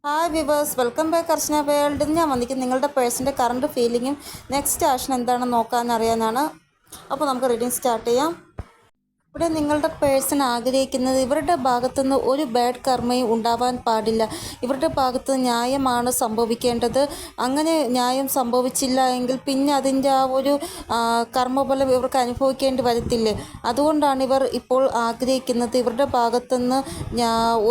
Hi viewers, welcome back അർച്ചന world. ഞാൻ വന്നിരിക്കുന്നത് നിങ്ങളുടെ പേഴ്സൻ്റെ കറണ്ട് ഫീലിങ്ങും നെക്സ്റ്റ് ആക്ഷൻ എന്താണെന്ന് നോക്കാൻ അറിയാനാണ്. അപ്പോൾ നമുക്ക് റീഡിങ് സ്റ്റാർട്ട് ചെയ്യാം. ഇവിടെ നിങ്ങളുടെ പേഴ്സൺ ആഗ്രഹിക്കുന്നത് ഇവരുടെ ഭാഗത്തുനിന്ന് ഒരു ബാഡ് കർമ്മയും ഉണ്ടാവാൻ പാടില്ല. ഇവരുടെ ഭാഗത്ത് ന്യായമാണ് സംഭവിക്കേണ്ടത്. അങ്ങനെ ന്യായം സംഭവിച്ചില്ല എങ്കിൽ പിന്നെ അതിൻ്റെ ആ ഒരു കർമ്മഫലം ഇവർക്ക് അനുഭവിക്കേണ്ടി വരത്തില്ലേ. അതുകൊണ്ടാണ് ഇവർ ഇപ്പോൾ ആഗ്രഹിക്കുന്നത് ഇവരുടെ ഭാഗത്തുനിന്ന്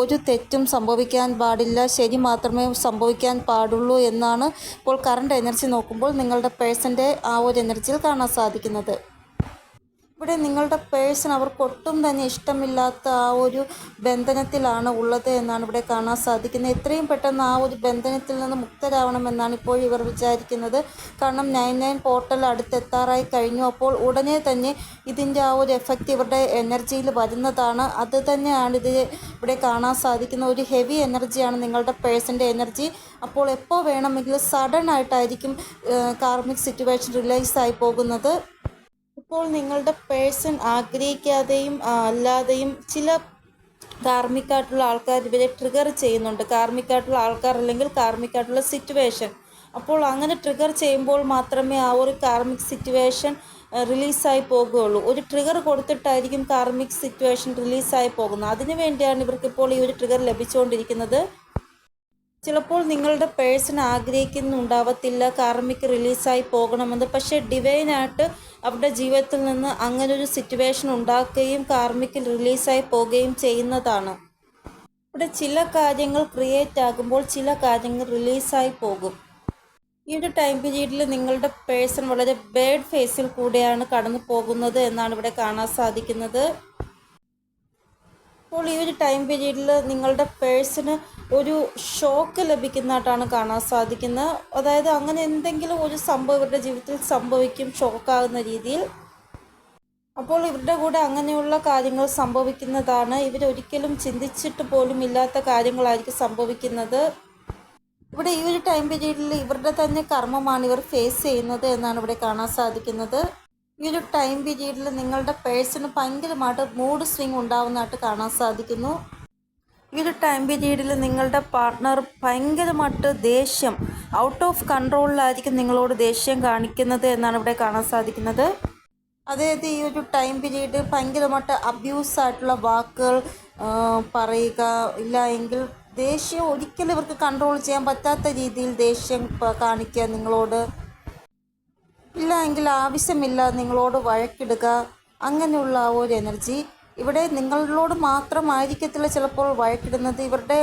ഒരു തെറ്റും സംഭവിക്കാൻ പാടില്ല, ശരി മാത്രമേ സംഭവിക്കാൻ പാടുള്ളൂ എന്നാണ് ഇപ്പോൾ കറണ്ട് എനർജി നോക്കുമ്പോൾ നിങ്ങളുടെ പേഴ്സൻ്റെ ആ ഒരു എനർജിയിൽ കാണാൻ സാധിക്കുന്നത്. ഇവിടെ നിങ്ങളുടെ പേഴ്സൺ അവർക്കൊട്ടും തന്നെ ഇഷ്ടമില്ലാത്ത ആ ഒരു ബന്ധനത്തിലാണ് ഉള്ളത് എന്നാണ് ഇവിടെ കാണാൻ സാധിക്കുന്നത്. എത്രയും പെട്ടെന്ന് ആ ഒരു ബന്ധനത്തിൽ നിന്ന് മുക്തരാവണമെന്നാണ് ഇപ്പോൾ ഇവർ വിചാരിക്കുന്നത്. കാരണം 99 പോർട്ടൽ അടുത്തെത്താറായി കഴിഞ്ഞു. അപ്പോൾ ഉടനെ തന്നെ ഇതിൻ്റെ ആ ഒരു എഫക്റ്റ് ഇവരുടെ എനർജിയിൽ വരുന്നതാണ്. അത് തന്നെയാണ് ഇത് ഇവിടെ കാണാൻ സാധിക്കുന്ന ഒരു ഹെവി എനർജിയാണ് നിങ്ങളുടെ പേഴ്സൻ്റെ എനർജി. അപ്പോൾ എപ്പോൾ വേണമെങ്കിലും സഡൻ ആയിട്ടായിരിക്കും കാർമിക് സിറ്റുവേഷൻ റിലൈസായി പോകുന്നത്. ഇപ്പോൾ നിങ്ങളുടെ പേഴ്സൺ ആഗ്രഹിക്കാതെയും അല്ലാതെയും ചില കാർമിക്കായിട്ടുള്ള ആൾക്കാർ ഇവരെ ട്രിഗർ ചെയ്യുന്നുണ്ട്. കാർമിക്കായിട്ടുള്ള ആൾക്കാർ അല്ലെങ്കിൽ കാർമിക്കായിട്ടുള്ള സിറ്റുവേഷൻ. അപ്പോൾ അങ്ങനെ ട്രിഗർ ചെയ്യുമ്പോൾ മാത്രമേ ആ ഒരു കാർമിക് സിറ്റുവേഷൻ റിലീസായി പോകുകയുള്ളൂ. ഒരു ട്രിഗർ കൊടുത്തിട്ടായിരിക്കും കാർമിക് സിറ്റുവേഷൻ റിലീസായി പോകുന്നത്. അതിനു വേണ്ടിയാണ് ഇവർക്കിപ്പോൾ ഈ ഒരു ട്രിഗർ ലഭിച്ചുകൊണ്ടിരിക്കുന്നത്. ചിലപ്പോൾ നിങ്ങളുടെ പേഴ്സൺ ആഗ്രഹിക്കുന്നുണ്ടാവത്തില്ല കാർമിക് റിലീസായി പോകണമെന്ന്. പക്ഷേ ഡിവൈനായിട്ട് അവരുടെ ജീവിതത്തിൽ നിന്ന് അങ്ങനൊരു സിറ്റുവേഷൻ ഉണ്ടാക്കുകയും കാർമിക് റിലീസായി പോവുകയും ചെയ്യുന്നതാണ്. ഇവിടെ ചില കാര്യങ്ങൾ ക്രിയേറ്റ് ആകുമ്പോൾ ചില കാര്യങ്ങൾ റിലീസായി പോകും. ഈ ഒരു ടൈം പീരീഡിൽ നിങ്ങളുടെ പേഴ്സൺ വളരെ ബാഡ് ഫേസിൽ കൂടെയാണ് കടന്നു പോകുന്നത് എന്നാണ് ഇവിടെ കാണാൻ സാധിക്കുന്നത്. അപ്പോൾ ഈ ഒരു ടൈം പീരീഡിൽ നിങ്ങളുടെ പേഴ്സണ് ഒരു ഷോക്ക് ലഭിക്കുന്നതായിട്ടാണ് കാണാൻ സാധിക്കുന്നത്. അതായത് അങ്ങനെ എന്തെങ്കിലും ഒരു സംഭവം ഇവരുടെ ജീവിതത്തിൽ സംഭവിക്കും, ഷോക്കാകുന്ന രീതിയിൽ. അപ്പോൾ ഇവരുടെ കൂടെ അങ്ങനെയുള്ള കാര്യങ്ങൾ സംഭവിക്കുന്നതാണ്. ഇവരൊരിക്കലും ചിന്തിച്ചിട്ട് പോലും ഇല്ലാത്ത കാര്യങ്ങളായിരിക്കും സംഭവിക്കുന്നത്. ഇവിടെ ഈ ഒരു ടൈം പീരീഡിൽ ഇവരുടെ തന്നെ കർമ്മമാണ് ഇവർ ഫേസ് ചെയ്യുന്നത് എന്നാണ് ഇവിടെ കാണാൻ സാധിക്കുന്നത്. ഈ ഒരു ടൈം പീരീഡിൽ നിങ്ങളുടെ പേഴ്സണ് ഭയങ്കരമായിട്ട് മൂഡ് സ്വിങ് ഉണ്ടാവുന്നതായിട്ട് കാണാൻ സാധിക്കുന്നു. ഈ ഒരു ടൈം പീരീഡിൽ നിങ്ങളുടെ പാർട്ട്ണർ ഭയങ്കരമായിട്ട് ദേഷ്യം, ഔട്ട് ഓഫ് കൺട്രോളിലായിരിക്കും നിങ്ങളോട് ദേഷ്യം കാണിക്കുന്നത് എന്നാണ് ഇവിടെ കാണാൻ സാധിക്കുന്നത്. അതായത് ഈ ഒരു ടൈം പീരീഡ് ഭയങ്കരമായിട്ട് അബ്യൂസായിട്ടുള്ള വാക്കുകൾ പറയുക, ഇല്ല എങ്കിൽ ദേഷ്യം ഒരിക്കലും ഇവർക്ക് കൺട്രോൾ ചെയ്യാൻ പറ്റാത്ത രീതിയിൽ ദേഷ്യം കാണിക്കുക നിങ്ങളോട്, ഇല്ല എങ്കിൽ ആവശ്യമില്ല നിങ്ങളോട് വഴക്കിടുക, അങ്ങനെയുള്ള ആ ഒരു എനർജി. ഇവിടെ നിങ്ങളോട് മാത്രമായിരിക്കത്തില്ല ചിലപ്പോൾ വഴക്കിടുന്നത്. ഇവരുടെ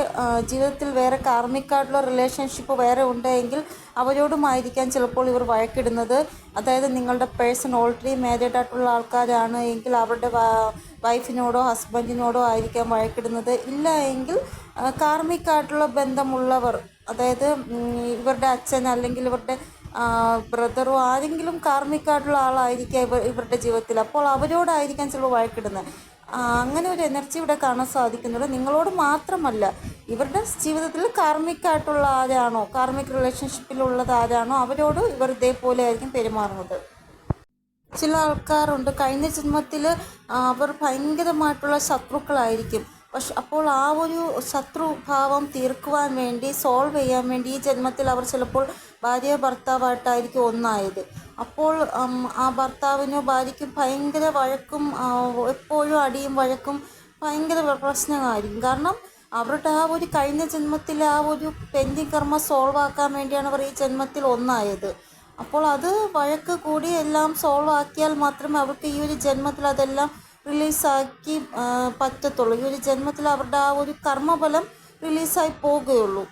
ജീവിതത്തിൽ വേറെ കാർമിക്കായിട്ടുള്ള റിലേഷൻഷിപ്പ് വേറെ ഉണ്ടെങ്കിൽ അവരോടുമായിരിക്കാം ചിലപ്പോൾ ഇവർ വഴക്കിടുന്നത്. അതായത് നിങ്ങളുടെ പേഴ്സൺ ഓൾറെഡി മാരീഡ് ആയിട്ടുള്ള ആൾക്കാരാണ് എങ്കിൽ അവരുടെ വൈഫിനോടോ ഹസ്ബൻഡിനോടോ ആയിരിക്കാം വഴക്കിടുന്നത്. ഇല്ല എങ്കിൽ കാർമിക്കായിട്ടുള്ള ബന്ധമുള്ളവർ, അതായത് ഇവരുടെ അച്ഛൻ അല്ലെങ്കിൽ ഇവരുടെ ബ്രദറോ ആരെങ്കിലും കാർമിക്കായിട്ടുള്ള ആളായിരിക്കാം ഇവരുടെ ജീവിതത്തിൽ. അപ്പോൾ അവരോടായിരിക്കാം ചിലപ്പോൾ വഴക്കിടുന്നത്. അങ്ങനെ ഒരു എനർജി ഇവിടെ കാണാൻ സാധിക്കുന്നത്. നിങ്ങളോട് മാത്രമല്ല, ഇവരുടെ ജീവിതത്തിൽ കാർമിക്കായിട്ടുള്ള ആരാണോ, കാർമിക് റിലേഷൻഷിപ്പിലുള്ളത് ആരാണോ അവരോട് ഇവർ ഇതേപോലെ ആയിരിക്കും പെരുമാറുന്നത്. ചില ആൾക്കാരുണ്ട് കഴിഞ്ഞ ജന്മത്തിൽ അവർ ഭയങ്കരമായിട്ടുള്ള ശത്രുക്കളായിരിക്കും. പക്ഷെ അപ്പോൾ ആ ഒരു ശത്രുഭാവം തീർക്കുവാൻ വേണ്ടി, സോൾവ് ചെയ്യാൻ വേണ്ടി ഈ ജന്മത്തിൽ അവർ ചിലപ്പോൾ ഭാര്യ ഭർത്താവായിട്ടായിരിക്കും ഒന്നായത്. അപ്പോൾ ആ ഭർത്താവിനോ ഭാര്യയ്ക്കും ഭയങ്കര വഴക്കും എപ്പോഴും അടിയും വഴക്കും ഭയങ്കര പ്രശ്നമായിരിക്കും. കാരണം അവരുടെ ആ ഒരു കഴിഞ്ഞ ജന്മത്തിൽ ആ ഒരു പെൻഡിങ് കർമ്മ സോൾവ് ആക്കാൻ വേണ്ടിയാണ് അവർ ഈ ജന്മത്തിൽ ഒന്നായത്. അപ്പോൾ അത് വഴക്ക് കൂടി എല്ലാം സോൾവ് ആക്കിയാൽ മാത്രമേ അവർക്ക് ഈ ഒരു ജന്മത്തിൽ അതെല്ലാം റിലീസാക്കി പറ്റത്തുള്ളൂ. ഈ ഒരു ജന്മത്തിൽ അവരുടെ ആ ഒരു കർമ്മഫലം റിലീസായി പോകുകയുള്ളൂ.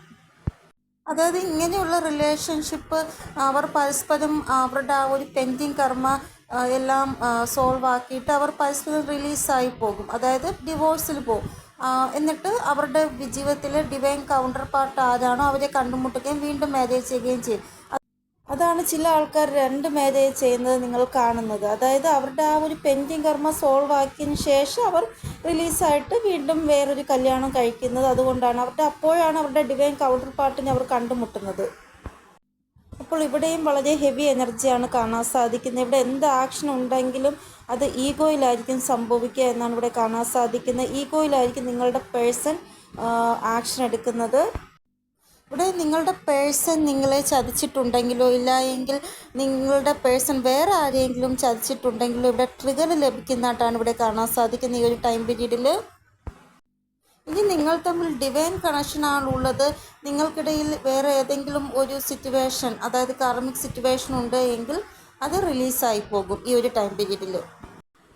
അതായത് ഇങ്ങനെയുള്ള റിലേഷൻഷിപ്പ് അവർ പരസ്പരം അവരുടെ ആ ഒരു പെൻഡിങ് കർമ്മ എല്ലാം സോൾവ് ആക്കിയിട്ട് അവർ പരസ്പരം റിലീസായി പോകും. അതായത് ഡിവോഴ്സിൽ പോകും. എന്നിട്ട് അവരുടെ ജീവിതത്തിലെ ഡിവൈൻ കൗണ്ടർ പാർട്ട് ആരാണോ അവരെ കണ്ടുമുട്ടുകയും വീണ്ടും മാരേജ് ചെയ്യുകയും ചെയ്യും. അതാണ് ചില ആൾക്കാർ 2 മാരേജ് ചെയ്യുന്നത് നിങ്ങൾ കാണുന്നത്. അതായത് അവരുടെ ആ ഒരു പെൻഡിങ് കർമ്മ സോൾവ് ആക്കിയതിന് ശേഷം അവർ റിലീസായിട്ട് വീണ്ടും വേറൊരു കല്യാണം കഴിക്കുന്നത്. അതുകൊണ്ടാണ് അപ്പോഴാണ് അവരുടെ ഡിവൈൻ കൗണ്ടർ പാർട്ടിനെ അവർ കണ്ടുമുട്ടുന്നത്. അപ്പോൾ ഇവിടെയും വളരെ ഹെവി എനർജിയാണ് കാണാൻ സാധിക്കുന്നത്. ഇവിടെ എന്ത് ആക്ഷൻ ഉണ്ടെങ്കിലും അത് ഈഗോയിലായിരിക്കും സംഭവിക്കുക എന്നാണ് ഇവിടെ കാണാൻ സാധിക്കുന്നത്. ഈഗോയിലായിരിക്കും നിങ്ങളുടെ പേഴ്സൺ ആക്ഷൻ എടുക്കുന്നത്. ഇവിടെ നിങ്ങളുടെ പേഴ്സൺ നിങ്ങളെ ചതിച്ചിട്ടുണ്ടെങ്കിലോ ഇല്ല എങ്കിൽ നിങ്ങളുടെ പേഴ്സൺ വേറെ ആരെയെങ്കിലും ചതിച്ചിട്ടുണ്ടെങ്കിലോ ഇവിടെ ട്രിഗർ ലഭിക്കുന്നതായിട്ടാണ് ഇവിടെ കാണാൻ സാധിക്കുന്നത് ഈ ഒരു ടൈം പീരീഡിൽ. ഇനി നിങ്ങൾ തമ്മിൽ ഡിവൈൻ കണക്ഷനാണ് ഉള്ളത്, നിങ്ങൾക്കിടയിൽ വേറെ ഏതെങ്കിലും ഒരു സിറ്റുവേഷൻ, അതായത് കാർമിക് സിറ്റുവേഷൻ ഉണ്ട് എങ്കിൽ അത് റിലീസായി പോകും ഈ ഒരു ടൈം പീരീഡിൽ.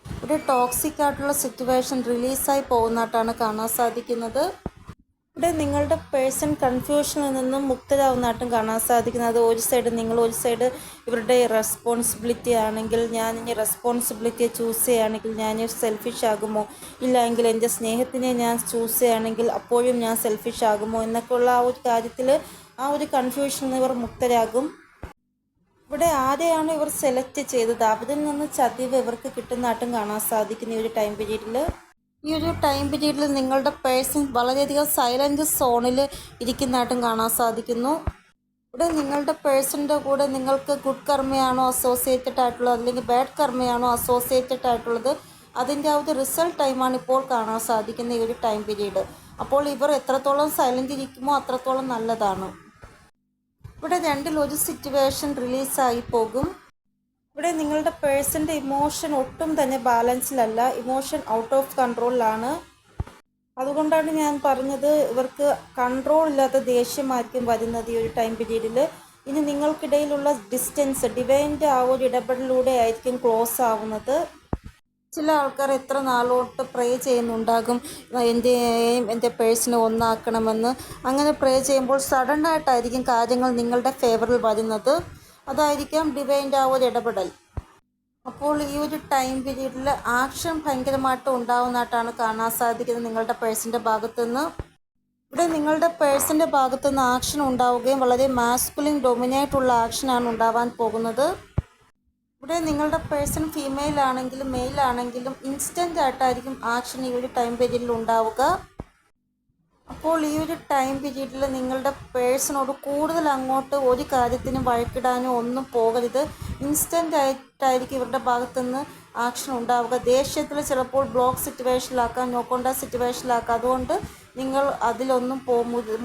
ഇവിടെ ടോക്സിക് ആയിട്ടുള്ള സിറ്റുവേഷൻ റിലീസായി പോകുന്നതായിട്ടാണ് കാണാൻ സാധിക്കുന്നത്. ഇവിടെ നിങ്ങളുടെ പേഴ്സൺ കൺഫ്യൂഷനിൽ നിന്നും മുക്തരാവുന്നതായിട്ടും കാണാൻ സാധിക്കുന്നത്. ഒരു സൈഡ് നിങ്ങൾ, ഒരു സൈഡ് ഇവരുടെ റെസ്പോൺസിബിലിറ്റി ആണെങ്കിൽ ഞാൻ ഇനി റെസ്പോൺസിബിലിറ്റിയെ ചൂസ് ചെയ്യുകയാണെങ്കിൽ ഞാൻ സെൽഫിഷ് ആകുമോ, ഇല്ല എങ്കിൽ എൻ്റെ സ്നേഹത്തിനെ ഞാൻ ചൂസ് ചെയ്യുകയാണെങ്കിൽ അപ്പോഴും ഞാൻ സെൽഫിഷ് ആകുമോ എന്നൊക്കെയുള്ള ആ ഒരു കാര്യത്തിൽ ആ ഒരു കൺഫ്യൂഷനിൽ ഇവർ മുക്തരാകും. ഇവിടെ ആരെയാണ് ഇവർ സെലക്ട് ചെയ്തത് അവരിൽ നിന്ന് ചതിവ് ഇവർക്ക് കിട്ടുന്നതായിട്ടും കാണാൻ സാധിക്കുന്ന ഈ ഒരു ടൈം പീരീഡിൽ. ഈ ഒരു ടൈം പീരീഡിൽ നിങ്ങളുടെ പേഴ്സൺ വളരെയധികം സൈലൻറ്റ് സോണിൽ ഇരിക്കുന്നതായിട്ടും കാണാൻ സാധിക്കുന്നു. ഇവിടെ നിങ്ങളുടെ പേഴ്സണിൻ്റെ കൂടെ നിങ്ങൾക്ക് ഗുഡ് കർമ്മയാണോ അസോസിയേറ്റഡ് ആയിട്ടുള്ളത് അല്ലെങ്കിൽ ബാഡ് കർമ്മയാണോ അസോസിയേറ്റഡ് ആയിട്ടുള്ളത്, അതിൻ്റെ ആ ഒരു റിസൾട്ട് ടൈമാണ് ഇപ്പോൾ കാണാൻ സാധിക്കുന്ന ഈ ഒരു ടൈം പീരീഡ്. അപ്പോൾ ഇവർ എത്രത്തോളം സൈലൻ്റ് ഇരിക്കുമോ അത്രത്തോളം നല്ലതാണ്. ഇവിടെ രണ്ടിലൊരു സിറ്റുവേഷൻ റിലീസായി പോകും. ഇവിടെ നിങ്ങളുടെ പേഴ്സൻ്റെ ഇമോഷൻ ഒട്ടും തന്നെ ബാലൻസിലല്ല, ഇമോഷൻ ഔട്ട് ഓഫ് കൺട്രോളിലാണ്. അതുകൊണ്ടാണ് ഞാൻ പറഞ്ഞത് ഇവർക്ക് കൺട്രോൾ ഇല്ലാത്ത ദേഷ്യമായിരിക്കും വരുന്നത് ഈ ഒരു ടൈം പീരീഡിൽ. ഇനി നിങ്ങൾക്കിടയിലുള്ള ഡിസ്റ്റൻസ് ഡിവൈൻ്റെ ആ ഒരു ഇടപെടലിലൂടെ ആയിരിക്കും ക്ലോസ് ആവുന്നത്. ചില ആൾക്കാർ എത്ര നാളോട്ട് പ്രേ ചെയ്യുന്നുണ്ടാകും എൻ്റെ പേഴ്സണെ ഒന്നാക്കണമെന്ന്. അങ്ങനെ പ്രേ ചെയ്യുമ്പോൾ സഡനായിട്ടായിരിക്കും കാര്യങ്ങൾ നിങ്ങളുടെ ഫേവറിൽ വരുന്നത്. അതായിരിക്കാം ഡിവൈൻ്റെ ആ ഒരു ഇടപെടൽ. അപ്പോൾ ഈ ഒരു ടൈം പീരീഡിൽ ആക്ഷൻ ഭയങ്കരമായിട്ട് ഉണ്ടാവുന്നതായിട്ടാണ് കാണാൻ സാധിക്കുന്നത് നിങ്ങളുടെ പേഴ്സൻ്റെ ഭാഗത്തുനിന്ന്. ഇവിടെ നിങ്ങളുടെ പേഴ്സൻ്റെ ഭാഗത്തുനിന്ന് ആക്ഷൻ ഉണ്ടാവുകയും വളരെ മാസ്കുലിൻ ഡൊമിനേറ്റുള്ള ആക്ഷനാണ് ഉണ്ടാവാൻ പോകുന്നത്. ഇവിടെ നിങ്ങളുടെ പേഴ്സൺ ഫീമെയിൽ ആണെങ്കിലും മെയിൽ ആണെങ്കിലും ഇൻസ്റ്റൻ്റ് ആയിട്ടായിരിക്കും ആക്ഷൻ ഈ ഒരു ടൈം പീരീഡിൽ ഉണ്ടാവുക. അപ്പോൾ ഈ ഒരു ടൈം പീരീഡിൽ നിങ്ങളുടെ പേഴ്സണോട് കൂടുതൽ അങ്ങോട്ട് ഒരു കാര്യത്തിനും വഴക്കിടാനോ ഒന്നും പോകരുത്. ഇൻസ്റ്റൻ്റ് ആയിട്ടായിരിക്കും ഇവരുടെ ഭാഗത്തുനിന്ന് ആക്ഷൻ ഉണ്ടാവുക. ദേഷ്യത്തിൽ ചിലപ്പോൾ ബ്ലോക്ക് സിറ്റുവേഷനിലാക്കാം, നോ കോണ്ടാക്ട് സിറ്റുവേഷനിലാക്കാം. അതുകൊണ്ട് നിങ്ങൾ അതിലൊന്നും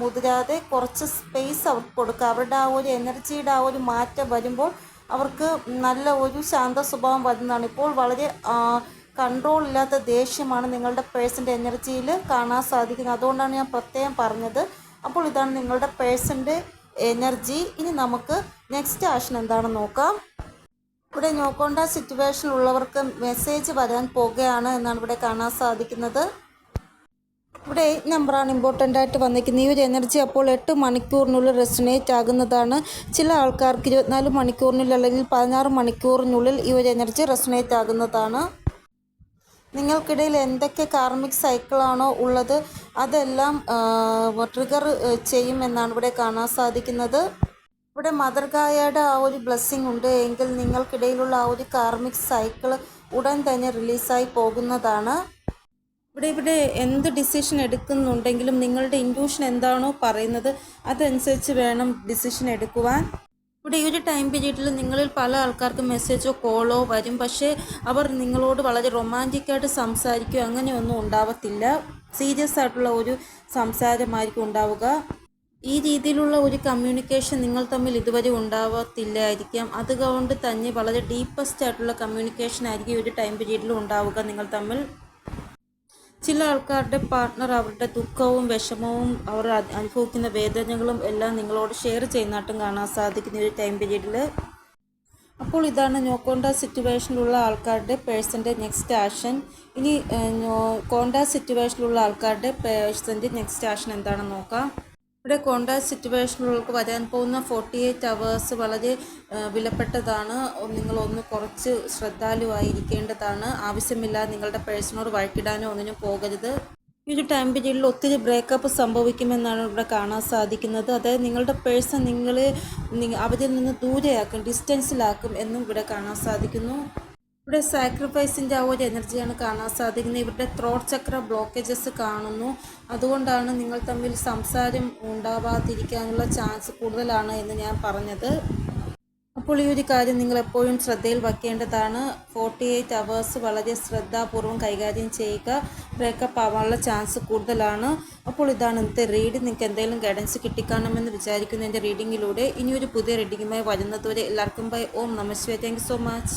മുതിരാതെ കുറച്ച് സ്പേസ് അവർക്ക് കൊടുക്കുക. അവരുടെ ആ ഒരു എനർജിയുടെ ആ ഒരു മാറ്റം വരുമ്പോൾ അവർക്ക് നല്ല ഒരു ശാന്ത സ്വഭാവം വരുന്നതാണ്. ഇപ്പോൾ വളരെ കൺട്രോൾ ഇല്ലാത്ത ദേഷ്യമാണ് നിങ്ങളുടെ പേഴ്സൻ്റെ എനർജിയിൽ കാണാൻ സാധിക്കുന്നത്. അതുകൊണ്ടാണ് ഞാൻ പ്രത്യേകം പറഞ്ഞത്. അപ്പോൾ ഇതാണ് നിങ്ങളുടെ പേഴ്സൻ്റെ എനർജി. ഇനി നമുക്ക് നെക്സ്റ്റ് ആക്ഷൻ എന്താണെന്ന് നോക്കാം. ഇവിടെ നോ കോണ്ടാക്ട് സിറ്റുവേഷനിലുള്ളവർക്ക് മെസ്സേജ് വരാൻ പോകുകയാണ് എന്നാണ് ഇവിടെ കാണാൻ സാധിക്കുന്നത്. ഇവിടെ 8 നമ്പറാണ് ഇമ്പോർട്ടൻ്റ് ആയിട്ട് വന്നിരിക്കുന്നത്. ഈ ഒരു എനർജി അപ്പോൾ 8 മണിക്കൂറിനുള്ളിൽ റെസൊനേറ്റ് ആകുന്നതാണ്. ചില ആൾക്കാർക്ക് 24 മണിക്കൂറിനുള്ളിൽ അല്ലെങ്കിൽ 16 മണിക്കൂറിനുള്ളിൽ ഈ ഒരു എനർജി റെസൊനേറ്റ് ആകുന്നതാണ്. നിങ്ങൾക്കിടയിൽ എന്തൊക്കെ കാർമിക് സൈക്കിളാണോ ഉള്ളത് അതെല്ലാം ട്രിഗർ ചെയ്യുമെന്നാണ് ഇവിടെ കാണാൻ സാധിക്കുന്നത്. ഇവിടെ മദർ ഗായയുടെ ആ ഒരു ബ്ലെസ്സിങ് ഉണ്ട് എങ്കിൽ നിങ്ങൾക്കിടയിലുള്ള ആ ഒരു കാർമിക് സൈക്കിൾ ഉടൻ തന്നെ റിലീസായി പോകുന്നതാണ്. ഇവിടെ എന്ത് ഡിസിഷൻ എടുക്കുന്നുണ്ടെങ്കിലും നിങ്ങളുടെ ഇൻറ്റ്യൂഷൻ എന്താണോ പറയുന്നത് അതനുസരിച്ച് വേണം ഡിസിഷൻ എടുക്കുവാൻ. ഇവിടെ ഈ ഒരു ടൈം പീരീഡിൽ നിങ്ങളിൽ പല ആൾക്കാർക്കും മെസ്സേജോ കോളോ വരും. പക്ഷേ അവർ നിങ്ങളോട് വളരെ റൊമാൻറ്റിക്കായിട്ട് സംസാരിക്കുകയോ അങ്ങനെയൊന്നും ഉണ്ടാവത്തില്ല. സീരിയസ് ആയിട്ടുള്ള ഒരു സംസാരമായിരിക്കും ഉണ്ടാവുക. ഈ രീതിയിലുള്ള ഒരു കമ്മ്യൂണിക്കേഷൻ നിങ്ങൾ തമ്മിൽ ഇതുവരെ ഉണ്ടാവത്തില്ലായിരിക്കാം. അതുകൊണ്ട് തന്നെ വളരെ ഡീപ്പസ്റ്റ് ആയിട്ടുള്ള കമ്മ്യൂണിക്കേഷൻ ആയിരിക്കും ഈ ഒരു ടൈം പീരീഡിൽ ഉണ്ടാവുക നിങ്ങൾ തമ്മിൽ. ചില ആൾക്കാരുടെ പാർട്ട്ണർ അവരുടെ ദുഃഖവും വിഷമവും അവർ അനുഭവിക്കുന്ന വേദനകളും എല്ലാം നിങ്ങളോട് ഷെയർ ചെയ്യുന്നതായിട്ടും കാണാൻ സാധിക്കുന്ന ഒരു ടൈം പീരീഡിൽ. അപ്പോൾ ഇതാണ് നോ കോണ്ടാക്ട് സിറ്റുവേഷനിലുള്ള ആൾക്കാരുടെ പേഴ്സൻ്റെ നെക്സ്റ്റ് ആക്ഷൻ. ഇനി കോണ്ടാക്ട് സിറ്റുവേഷനിലുള്ള ആൾക്കാരുടെ പേഴ്സൻ്റെ നെക്സ്റ്റ് ആക്ഷൻ എന്താണെന്ന് നോക്കാം. ഇവിടെ കോണ്ടാക്ട് സിറ്റുവേഷനുകൾക്ക് വരാൻ പോകുന്ന 48 hours വളരെ വിലപ്പെട്ടതാണ്. നിങ്ങളൊന്ന് കുറച്ച് ശ്രദ്ധാലുവായിരിക്കേണ്ടതാണ്. ആവശ്യമില്ലാതെ നിങ്ങളുടെ പേഴ്സണോട് വഴക്കിടാനോ ഒന്നിനും പോകരുത്. ഈ ഒരു ടൈം പീരീഡിൽ ഒത്തിരി ബ്രേക്കപ്പ് സംഭവിക്കുമെന്നാണ് ഇവിടെ കാണാൻ സാധിക്കുന്നത്. അതായത് നിങ്ങളുടെ പേഴ്സൺ നിങ്ങളെ അവരിൽ നിന്ന് ദൂരെയാക്കും, ഡിസ്റ്റൻസിലാക്കും എന്നും ഇവിടെ കാണാൻ സാധിക്കുന്നു. ഇവിടെ സാക്രിഫൈസിൻ്റെ ആ ഒരു എനർജിയാണ് കാണാൻ സാധിക്കുന്നത്. ഇവരുടെ ത്രോട്ട് ചക്ര ബ്ലോക്കേജസ് കാണുന്നു. അതുകൊണ്ടാണ് നിങ്ങൾ തമ്മിൽ സംസാരം ഉണ്ടാവാതിരിക്കാനുള്ള ചാൻസ് കൂടുതലാണ് എന്ന് ഞാൻ പറഞ്ഞത്. അപ്പോൾ ഈ ഒരു കാര്യം നിങ്ങൾ എപ്പോഴും ശ്രദ്ധയിൽ വയ്ക്കേണ്ടതാണ്. 48 അവേഴ്സ് വളരെ ശ്രദ്ധാപൂർവം കൈകാര്യം ചെയ്യുക. ബ്രേക്കപ്പ് ആവാനുള്ള ചാൻസ് കൂടുതലാണ്. അപ്പോൾ ഇതാണ് ഇന്നത്തെ റീഡ്. നിങ്ങൾക്ക് എന്തെങ്കിലും ഗൈഡൻസ് കിട്ടിക്കാണുമെന്ന് വിചാരിക്കുന്നു എൻ്റെ റീഡിങ്ങിലൂടെ. ഇനിയൊരു പുതിയ റീഡിങ്ങുമായി വരുന്നതുവരെ എല്ലാവർക്കും ബൈ. ഓം നമഃ ശിവായ. Thank you so much.